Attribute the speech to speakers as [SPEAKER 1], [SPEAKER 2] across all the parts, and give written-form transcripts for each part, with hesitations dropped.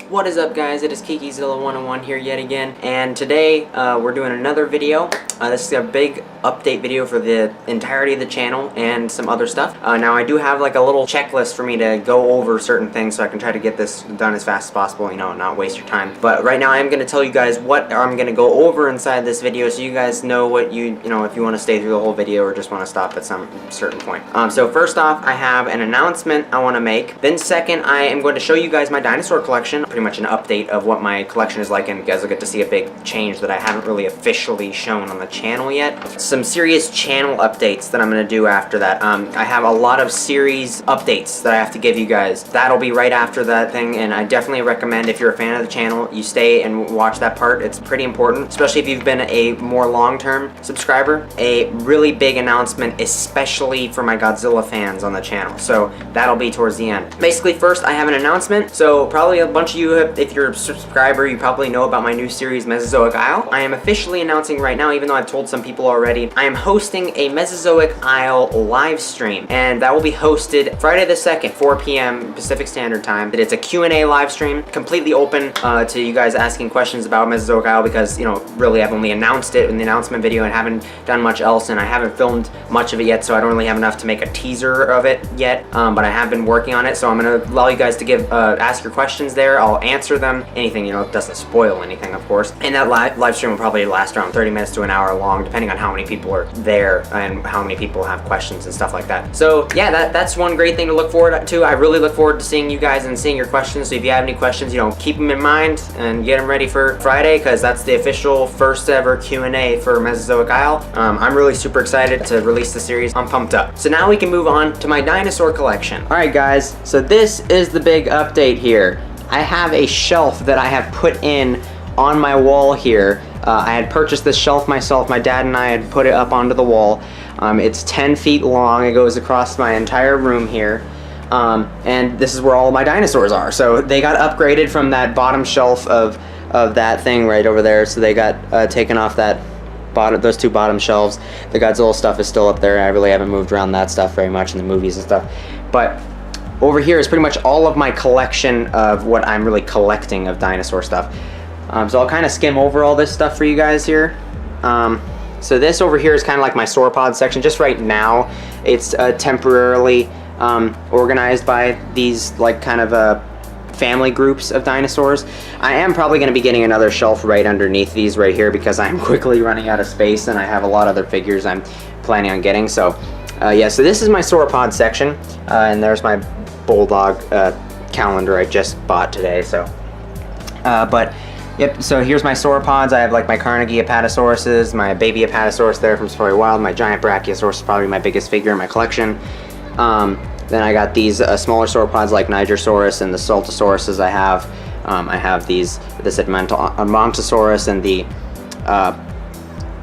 [SPEAKER 1] What is up, guys? It is KikiZilla101 here yet again, and today we're doing another video. This is a big update video for the entirety of the channel and some other stuff. Now I do have like a little checklist for me to go over certain things so I can try to get this done as fast as possible, you know, not waste your time. But right now I am going to tell you guys what I'm going to go over inside this video so you guys know what you know, if you want to stay through the whole video or just want to stop at some certain point. So first off, I have an announcement I want to make. Then second, I am going to show you guys my dinosaur collection, pretty much an update of what my collection is like, and you guys will get to see a big change that I haven't really officially shown on the channel yet. Some serious channel updates that I'm going to do after that. I have a lot of series updates that I have to give you guys. That'll be right after that thing, and I definitely recommend, if you're a fan of the channel, you stay and watch that part. It's pretty important, especially if you've been a more long-term subscriber. A really big announcement, especially for my Godzilla fans on the channel, so that'll be towards the end. Basically, first I have an announcement. So probably a bunch of you have, if you're a subscriber, you probably know about my new series Mesozoic Isle. I am officially announcing right now, even though I've told some people already, I am hosting a Mesozoic Isle live stream, and that will be hosted Friday the 2nd, 4 p.m. Pacific Standard Time. It's a Q&A live stream, completely open to you guys asking questions about Mesozoic Isle, because, you know, really I've only announced it in the announcement video and haven't done much else, and I haven't filmed much of it yet, so I don't really have enough to make a teaser of it yet, but I have been working on it, so I'm going to allow you guys to ask your questions there. I'll answer them. Anything, you know, doesn't spoil anything, of course. And that live stream will probably last around 30 minutes to an hour long, depending on how many people are there and how many people have questions and stuff like that. So yeah, that's one great thing to look forward to. I really look forward to seeing you guys and seeing your questions. So if you have any questions, you know, keep them in mind and get them ready for Friday, because that's the official first ever Q&A for Mesozoic Isle. I'm really super excited to release the series. I'm pumped up. So now we can move on to my dinosaur collection. All right, guys, so this is the big update here. I have a shelf that I have put in on my wall here. I had purchased this shelf myself. My dad and I had put it up onto the wall. It's 10 feet long. It goes across my entire room here. And this is where all of my dinosaurs are. So they got upgraded from that bottom shelf of that thing right over there. So they got taken off that those two bottom shelves. The Godzilla stuff is still up there. I really haven't moved around that stuff very much in the movies and stuff. But over here is pretty much all of my collection of what I'm really collecting of dinosaur stuff. So I'll kind of skim over all this stuff for you guys here. So this over here is kind of like my sauropod section. Just right now, it's temporarily organized by these like kind of family groups of dinosaurs. I am probably going to be getting another shelf right underneath these right here, because I'm quickly running out of space and I have a lot of other figures I'm planning on getting. So yeah, so this is my sauropod section, and there's my bulldog calendar I just bought today. So but yep, so here's my sauropods. I have like my Carnegie Apatosauruses, my baby Apatosaurus there from Safari Wild, my giant Brachiosaurus is probably my biggest figure in my collection. Then I got these smaller sauropods like Nigersaurus and the Saltosauruses I have this Edmontosaurus and the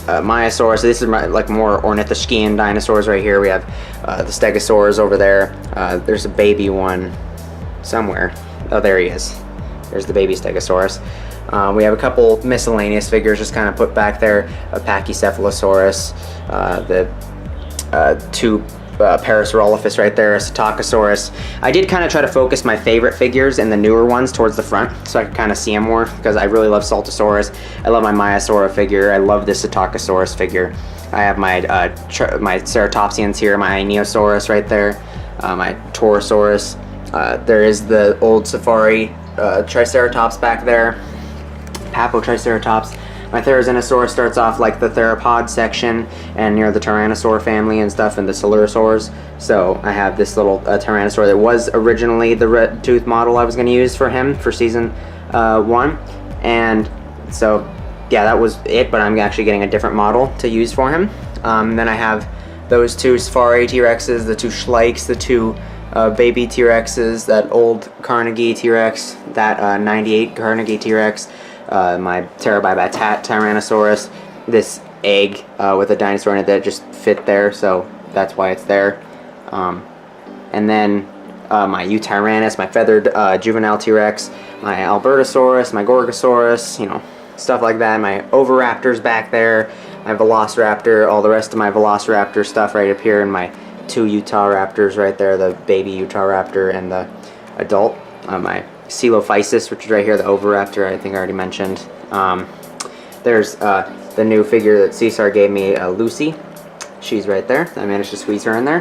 [SPEAKER 1] Maiasaurus. This is my, like, more ornithischian dinosaurs right here. We have the Stegosaurus over there. There's a baby one somewhere. Oh, there he is. There's the baby Stegosaurus. We have a couple miscellaneous figures just kind of put back there. A Pachycephalosaurus, the two Parasaurolophus right there, a Psittacosaurus. I did kind of try to focus my favorite figures and the newer ones towards the front so I could kind of see them more, because I really love Saltosaurus. I love my Maiasaura figure. I love this Psittacosaurus figure. I have my my Ceratopsians here, my Ionosaurus right there, my Torosaurus. There is the old Safari Triceratops back there, Papotriceratops. My Therizinosaurus starts off like the theropod section and near the Tyrannosaur family and stuff, and the Coelurosaurs. So I have this little Tyrannosaur that was originally the red tooth model I was going to use for him for season 1. And so yeah, that was it, but I'm actually getting a different model to use for him. Then I have those two Safari T-Rexes, the two Schleichs, the two baby T-Rexes, that old Carnegie T-Rex, that 98 Carnegie T-Rex, my Terabibatat Tyrannosaurus, this egg with a dinosaur in it that just fit there, so that's why it's there. And then my Eutyrannus, my feathered juvenile T-Rex, my Albertosaurus, my Gorgosaurus, you know, stuff like that. My Oviraptors back there, my Velociraptor, all the rest of my Velociraptor stuff right up here, and my two Utah Raptors right there, the baby Utah Raptor and the adult. My Coelophysis, which is right here, the Oviraptor, I think I already mentioned. There's the new figure that Cesar gave me, Lucy. She's right there. I managed to squeeze her in there.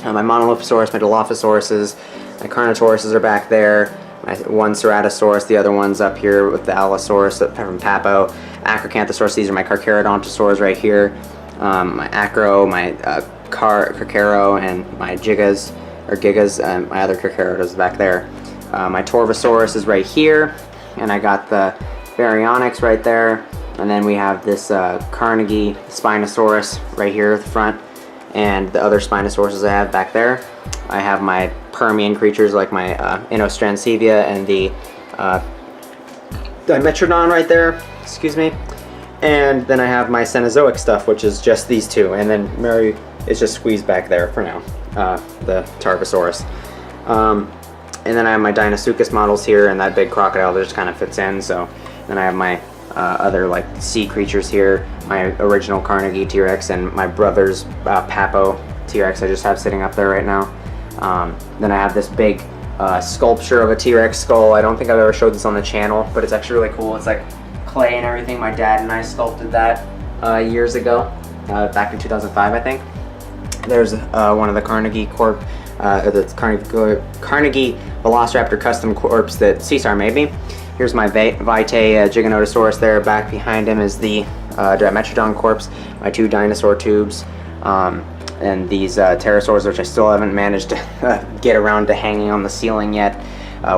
[SPEAKER 1] My Monolithosaurus, my Dilophosaurus, my Carnotauruses are back there. My one Ceratosaurus, the other one's up here with the Allosaurus from Papo. Acrocanthosaurus, these are my Carcharodontosaurs right here. My Acro, my Carcharo, and my Gigas, my other Carcharodos back there. My Torvosaurus is right here, and I got the Baryonyx right there. And then we have this Carnegie Spinosaurus right here at the front, and the other Spinosauruses I have back there. I have my Permian creatures like my Inostrancevia and the Dimetrodon right there, excuse me. And then I have my Cenozoic stuff, which is just these two, and then Mary is just squeezed back there for now, the Tarbosaurus. And then I have my Deinosuchus models here, and that big crocodile that just kind of fits in. So then I have my other like sea creatures here, my original Carnegie T-Rex and my brother's Papo T-Rex I just have sitting up there right now. Then I have this big sculpture of a T-Rex skull. I don't think I've ever showed this on the channel, but it's actually really cool. It's like clay and everything. My dad and I sculpted that years ago, back in 2005 I think. There's one of the Carnegie Carnegie Velociraptor custom corpse that Cesar made me. Here's my Vitae Giganotosaurus there. Back behind him is the Dimetrodon corpse, my two dinosaur tubes, and these pterosaurs, which I still haven't managed to get around to hanging on the ceiling yet,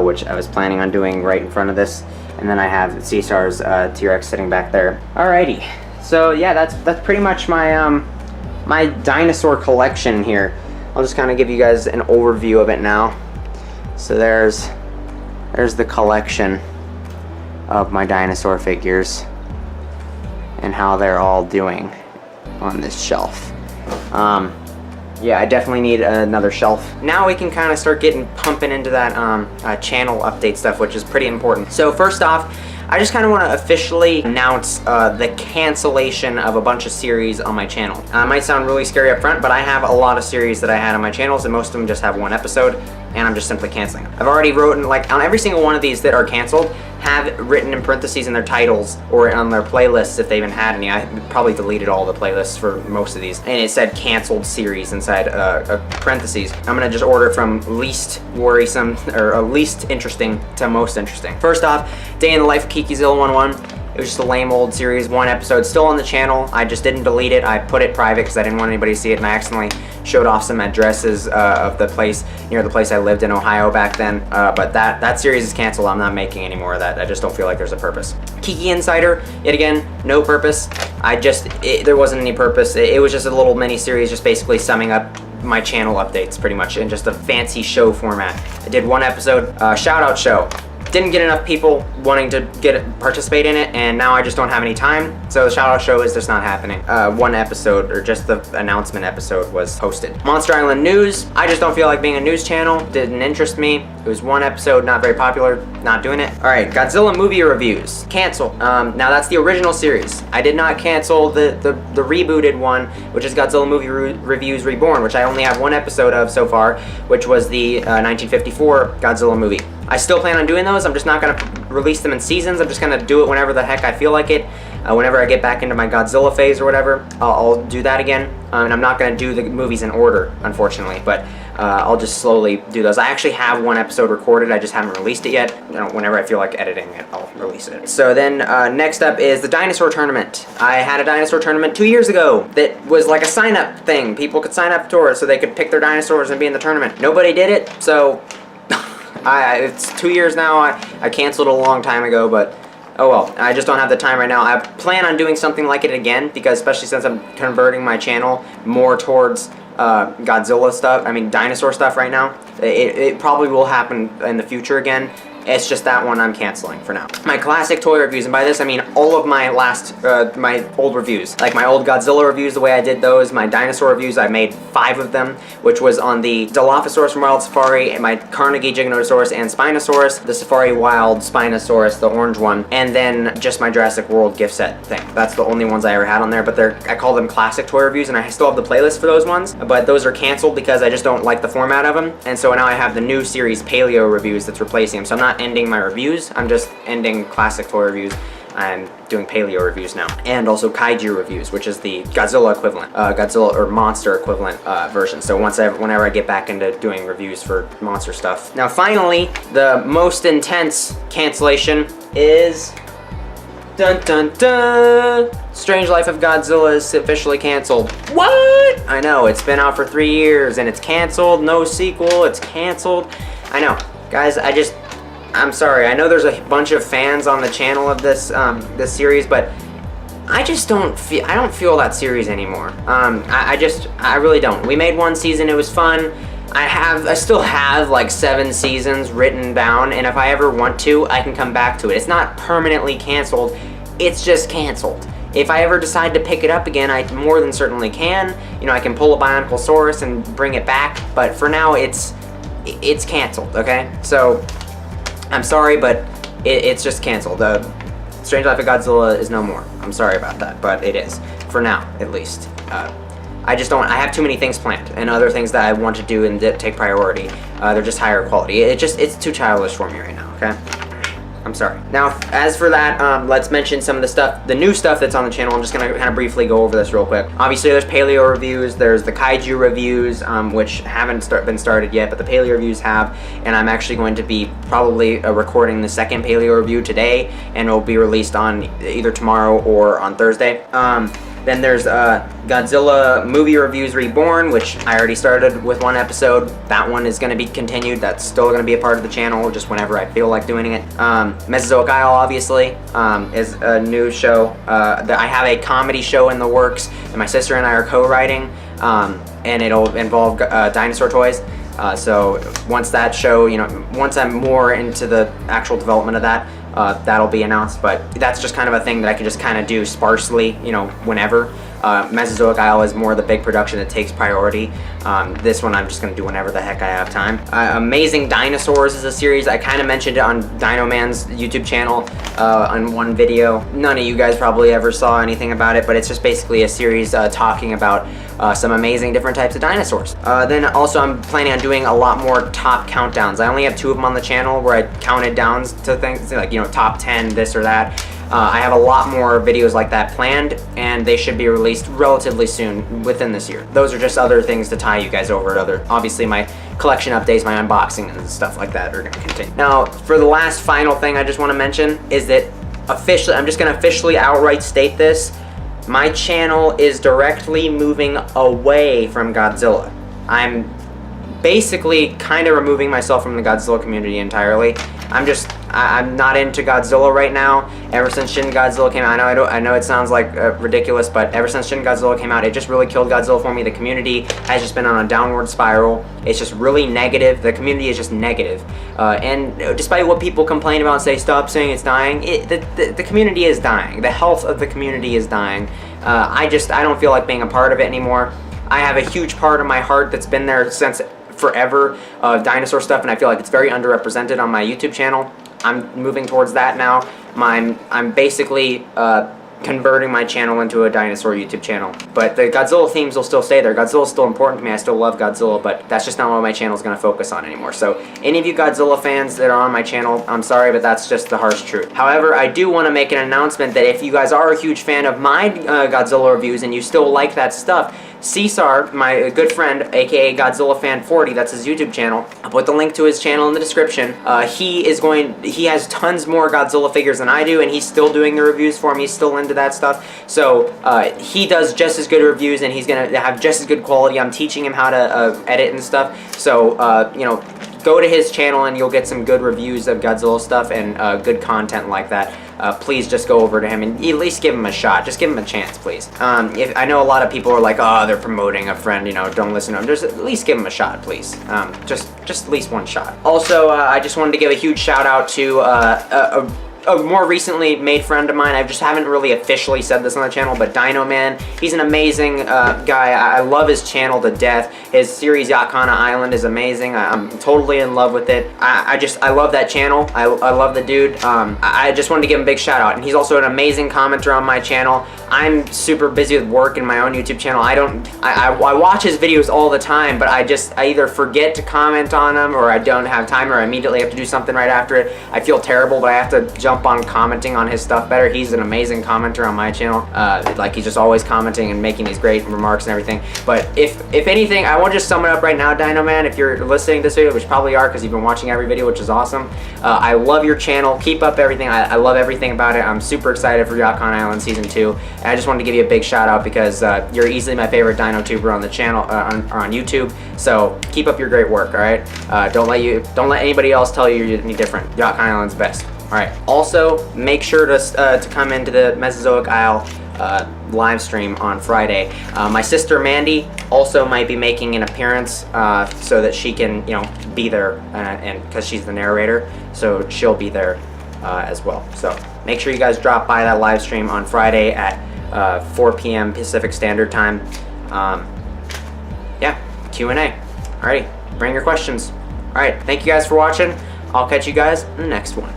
[SPEAKER 1] which I was planning on doing right in front of this. And then I have Cesar's T-Rex sitting back there. Alrighty, so yeah, that's pretty much my my dinosaur collection here. I'll just kind of give you guys an overview of it now. So there's the collection of my dinosaur figures and how they're all doing on this shelf. Yeah, I definitely need another shelf. Now we can kind of start pumping into that channel update stuff, which is pretty important. So first off, I just kind of want to officially announce the cancellation of a bunch of series on my channel. It might sound really scary up front, but I have a lot of series that I had on my channels, and most of them just have one episode, and I'm just simply canceling them. I've already written, like, on every single one of these that are canceled, have written in parentheses in their titles or on their playlists if they even had any. I probably deleted all the playlists for most of these, and it said canceled series inside parentheses. I'm gonna just order from least worrisome or least interesting to most interesting. First off, Day in the Life of Kikizilla 101. It was just a lame old series, one episode, still on the channel. I just didn't delete it. I put it private because I didn't want anybody to see it, and I accidentally showed off some addresses of the place, near the place I lived in Ohio back then. But that series is canceled. I'm not making any more of that. I just don't feel like there's a purpose. Kiki Insider, yet again, no purpose. There wasn't any purpose. It was just a little mini series, just basically summing up my channel updates pretty much in just a fancy show format. I did one episode, shout out show. Didn't get enough people wanting to participate in it, and now I just don't have any time, so the shout out show is just not happening. One episode, or just the announcement episode, was posted. Monster Island News, I just don't feel like being a news channel, didn't interest me. It was one episode, not very popular, not doing it. Alright, Godzilla movie reviews, cancel. Now that's the original series. I did not cancel the rebooted one, which is Godzilla Movie Reviews Reborn, which I only have one episode of so far, which was the 1954 Godzilla movie. I still plan on doing those. I'm just not going to release them in seasons. I'm just going to do it whenever the heck I feel like it. Whenever I get back into my Godzilla phase or whatever, I'll do that again. And I'm not going to do the movies in order, unfortunately, but I'll just slowly do those. I actually have one episode recorded. I just haven't released it yet. Whenever I feel like editing it, I'll release it. So then next up is the Dinosaur Tournament. I had a Dinosaur Tournament 2 years ago that was like a sign-up thing. People could sign up for it so they could pick their dinosaurs and be in the tournament. Nobody did it, so it's 2 years now. I canceled it a long time ago, but oh well. I just don't have the time right now. I plan on doing something like it again, because especially since I'm converting my channel more towards Godzilla stuff, dinosaur stuff right now. It probably will happen in the future again. It's just that one I'm canceling for now. My classic toy reviews, and by this I mean all of my my old reviews. Like my old Godzilla reviews, the way I did those, my dinosaur reviews, I made 5 of them, which was on the Dilophosaurus from Wild Safari, and my Carnegie Giganotosaurus and Spinosaurus, the Safari Wild Spinosaurus, the orange one, and then just my Jurassic World gift set thing. That's the only ones I ever had on there, but I call them classic toy reviews, and I still have the playlist for those ones, but those are canceled because I just don't like the format of them, and so now I have the new series Paleo reviews that's replacing them, so I'm not not ending my reviews. I'm just ending classic toy reviews. I'm doing paleo reviews now, and also kaiju reviews, which is the Godzilla equivalent, Godzilla or monster equivalent version. So whenever I get back into doing reviews for monster stuff. Now finally, the most intense cancellation is dun dun dun! Strange Life of Godzilla is officially canceled. What? I know, it's been out for 3 years and it's canceled. No sequel, it's canceled. I know, guys. I'm sorry. I know there's a bunch of fans on the channel of this this series, but I just don't feel that series anymore. I really don't. We made 1 season. It was fun. I still have like 7 seasons written down, and if I ever want to, I can come back to it. It's not permanently canceled. It's just canceled. If I ever decide to pick it up again, I more than certainly can. You know, I can pull a Bioniclesaurus and bring it back, but for now, it's canceled. Okay, so. I'm sorry, but it's just canceled. The Strange Life of Godzilla is no more. I'm sorry about that, but it is. For now, at least. I have too many things planned, and other things that I want to do and take priority. They're just higher quality. It's too childish for me right now, okay? I'm sorry. Now, as for that, let's mention some of the new stuff that's on the channel. I'm just gonna kind of briefly go over this real quick. Obviously, there's paleo reviews, there's the kaiju reviews, which haven't been started yet, but the paleo reviews have, and I'm actually going to be probably recording the second paleo review today, and it will be released on either tomorrow or on Thursday. Then there's Godzilla Movie Reviews Reborn, which I already started with 1 episode. That one is going to be continued. That's still going to be a part of the channel, just whenever I feel like doing it. Mesozoic Isle, obviously, is a new show. I have a comedy show in the works, and my sister and I are co-writing, and it'll involve dinosaur toys. So once that show, once I'm more into the actual development of that, that'll be announced, but that's just kind of a thing that I can just kind of do sparsely, whenever. Mesozoic Isle is more the big production that takes priority. This one I'm just going to do whenever the heck I have time. Amazing Dinosaurs is a series. I kind of mentioned it on Dino Man's YouTube channel on 1 video. None of you guys probably ever saw anything about it, but it's just basically a series talking about some amazing different types of dinosaurs. Then also I'm planning on doing a lot more top countdowns. I only have 2 of them on the channel where I counted downs to things like, top 10, this or that. I have a lot more videos like that planned, and they should be released relatively soon within this year. Those are just other things to tie you guys over to obviously my collection updates, my unboxing and stuff like that are going to continue. Now, for the last final thing I just want to mention is that I'm just going to officially outright state this. My channel is directly moving away from Godzilla. I'm basically kind of removing myself from the Godzilla community entirely. I'm not into Godzilla right now. Ever since Shin Godzilla came out, I know it sounds like ridiculous, but ever since Shin Godzilla came out, it just really killed Godzilla for me. The community has just been on a downward spiral. It's just really negative. The community is just negative. And despite what people complain about and say, stop saying it's dying, the community is dying. The health of the community is dying. I don't feel like being a part of it anymore. I have a huge part of my heart that's been there since forever of dinosaur stuff, and I feel like it's very underrepresented on my YouTube channel. I'm moving towards that now. I'm basically converting my channel into a dinosaur YouTube channel. But the Godzilla themes will still stay there. Godzilla is still important to me. I still love Godzilla, but that's just not what my channel is going to focus on anymore. So any of you Godzilla fans that are on my channel, I'm sorry, but that's just the harsh truth. However, I do want to make an announcement that if you guys are a huge fan of my Godzilla reviews and you still like that stuff, Cesar, my good friend, aka Godzilla Fan 40, that's his YouTube channel. I'll put the link to his channel in the description. He has tons more Godzilla figures than I do, and he's still doing the reviews for me. He's still into that stuff. So he does just as good reviews, and he's gonna have just as good quality. I'm teaching him how to edit and stuff. So go to his channel and you'll get some good reviews of Godzilla stuff and good content like that. Please just go over to him and at least give him a shot. Just give him a chance, please. I know a lot of people are like, oh, they're promoting a friend, don't listen to him. Just at least give him a shot, please. Just at least 1 shot. Also, I just wanted to give a huge shout out to a a more recently made friend of mine. I just haven't really officially said this on the channel, but Dino Man, he's an amazing guy. I love his channel to death. His series Yakana Island is amazing. I'm totally in love with it. I love that channel. I love the dude. I just wanted to give him a big shout out. And he's also an amazing commenter on my channel. I'm super busy with work and my own YouTube channel. I watch his videos all the time, but I either forget to comment on them, or I don't have time, or I immediately have to do something right after it. I feel terrible, but I have to jump on commenting on his stuff better. He's an amazing commenter on my channel. Like, he's just always commenting and making these great remarks and everything. But if anything, I want to just sum it up right now, Dino Man. If you're listening to this video, which you probably are because you've been watching every video, which is awesome. I love your channel. Keep up everything. I love everything about it. I'm super excited for Yakana Island Season 2. And I just wanted to give you a big shout out because you're easily my favorite Dino tuber on the channel, on YouTube. So keep up your great work, all right? Don't let anybody else tell you you're any different. Yakana Island's best. All right. Also, make sure to come into the Mesozoic Isle live stream on Friday. My sister Mandy also might be making an appearance so that she can, be there, and because she's the narrator, so she'll be there as well. So make sure you guys drop by that live stream on Friday at 4 p.m. Pacific Standard Time. Yeah, Q&A. Alrighty, bring your questions. Alright, thank you guys for watching. I'll catch you guys in the next one.